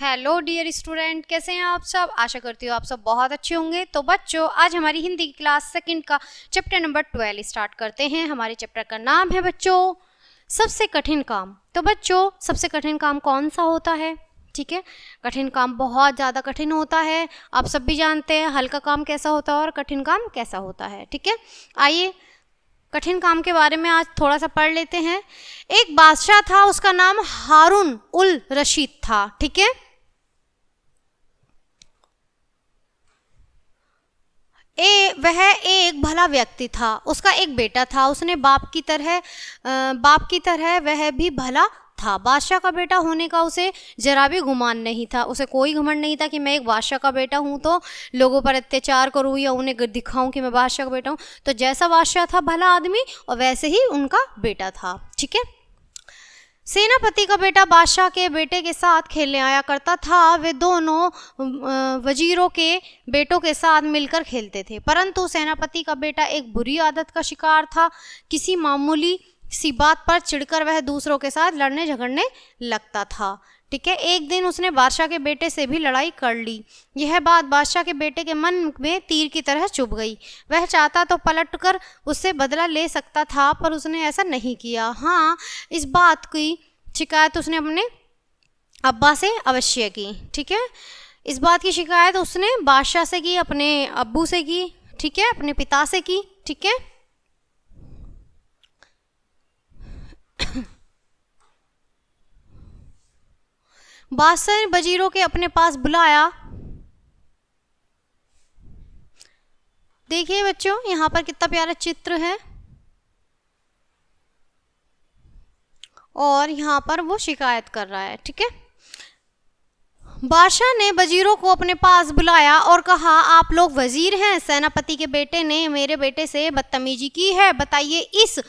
Hello dear student, कैसे हैं आप सब। आशा करती हूँ आप सब बहुत अच्छे होंगे। तो बच्चों, आज हमारी हिंदी की क्लास सेकंड का चैप्टर नंबर 12 स्टार्ट करते हैं। हमारे चैप्टर का नाम है बच्चों सबसे कठिन काम। तो बच्चों, सबसे कठिन काम कौन सा होता है? ठीक है, कठिन काम बहुत ज़्यादा कठिन होता है। आप सब भी जानते हैं हल्का काम कैसा होता है और कठिन काम कैसा होता है। ठीक है, आइए कठिन काम के बारे में आज थोड़ा सा पढ़ लेते हैं। एक बादशाह था, उसका नाम हारून उल रशीद था। ठीक है, वह एक भला व्यक्ति था। उसका एक बेटा था, उसने बाप की तरह वह भी भला था। बादशाह का बेटा होने का उसे जरा भी गुमान नहीं था। उसे कोई घमंड नहीं था कि मैं एक बादशाह का बेटा हूँ तो लोगों पर अत्याचार करूँ या उन्हें दिखाऊं कि मैं बादशाह का बेटा हूँ। तो जैसा बादशाह था भला आदमी, और वैसे ही उनका बेटा था। ठीक है, सेनापति का बेटा बादशाह के बेटे के साथ खेलने आया करता था। वे दोनों वजीरों के बेटों के साथ मिलकर खेलते थे, परंतु सेनापति का बेटा एक बुरी आदत का शिकार था। किसी मामूली सी बात पर चिढ़कर वह दूसरों के साथ लड़ने झगड़ने लगता था। ठीक है, एक दिन उसने बादशाह के बेटे से भी लड़ाई कर ली। यह बात बादशाह के बेटे के मन में तीर की तरह चुभ गई। वह चाहता तो पलटकर उससे बदला ले सकता था, पर उसने ऐसा नहीं किया। हाँ, इस बात की शिकायत उसने अपने अब्बा से अवश्य की। ठीक है, इस बात की शिकायत उसने बादशाह से की, अपने अब्बू से की। ठीक है, अपने पिता से की। ठीक है, बादशाह ने वजीरों के अपने पास बुलाया। देखिए बच्चों, यहाँ पर कितना प्यारा चित्र है, और यहाँ पर वो शिकायत कर रहा है। ठीक है, बादशाह ने वजीरों को अपने पास बुलाया और कहा, आप लोग वजीर हैं, सेनापति के बेटे ने मेरे बेटे से बदतमीजी की है। बताइए इस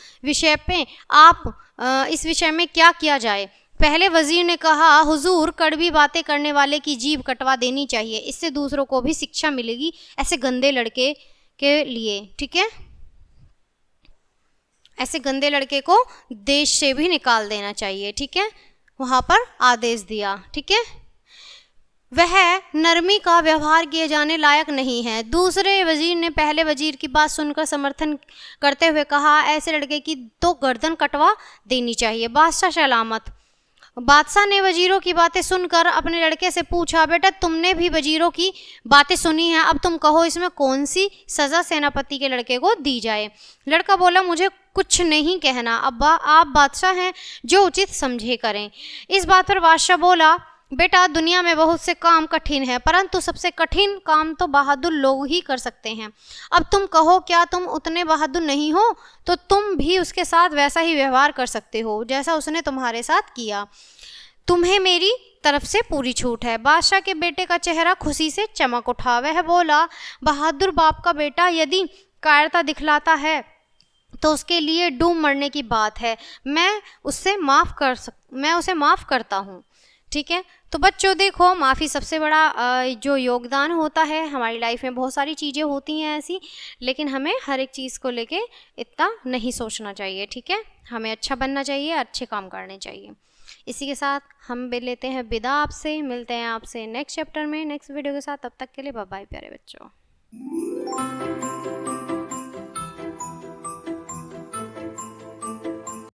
विषय में क्या किया जाए। पहले वजीर ने कहा, हुजूर, कड़वी बातें करने वाले की जीभ कटवा देनी चाहिए, इससे दूसरों को भी शिक्षा मिलेगी ऐसे गंदे लड़के के लिए। ठीक है, ऐसे गंदे लड़के को देश से भी निकाल देना चाहिए। ठीक है, वहां पर आदेश दिया। ठीक है, वह नरमी का व्यवहार किए जाने लायक नहीं है। दूसरे वजीर ने पहले वजीर की बात सुनकर समर्थन करते हुए कहा, ऐसे लड़के की तो गर्दन कटवा देनी चाहिए। बादशाह ने वजीरों की बातें सुनकर अपने लड़के से पूछा, बेटा तुमने भी वजीरों की बातें सुनी हैं, अब तुम कहो इसमें कौन सी सज़ा सेनापति के लड़के को दी जाए। लड़का बोला, मुझे कुछ नहीं कहना अब्बा, आप बादशाह हैं, जो उचित समझे करें। इस बात पर बादशाह बोला, बेटा दुनिया में बहुत से काम कठिन है, परंतु सबसे कठिन काम तो बहादुर लोग ही कर सकते हैं। अब तुम कहो, क्या तुम उतने बहादुर नहीं हो? तो तुम भी उसके साथ वैसा ही व्यवहार कर सकते हो जैसा उसने तुम्हारे साथ किया। तुम्हें मेरी तरफ से पूरी छूट है। बादशाह के बेटे का चेहरा खुशी से चमक उठा। वह बोला, बहादुर बाप का बेटा यदि कायरता दिखलाता है तो उसके लिए डूब मरने की बात है। मैं उसे माफ़ करता हूँ। ठीक है, तो बच्चों देखो, माफ़ी सबसे बड़ा जो योगदान होता है। हमारी लाइफ में बहुत सारी चीज़ें होती हैं ऐसी, लेकिन हमें हर एक चीज़ को लेके इतना नहीं सोचना चाहिए। ठीक है, हमें अच्छा बनना चाहिए, अच्छे काम करने चाहिए। इसी के साथ हम लेते हैं विदा आपसे। मिलते हैं आपसे नेक्स्ट चैप्टर में, नेक्स्ट वीडियो के साथ। तब तक के लिए बाय बाय प्यारे बच्चों।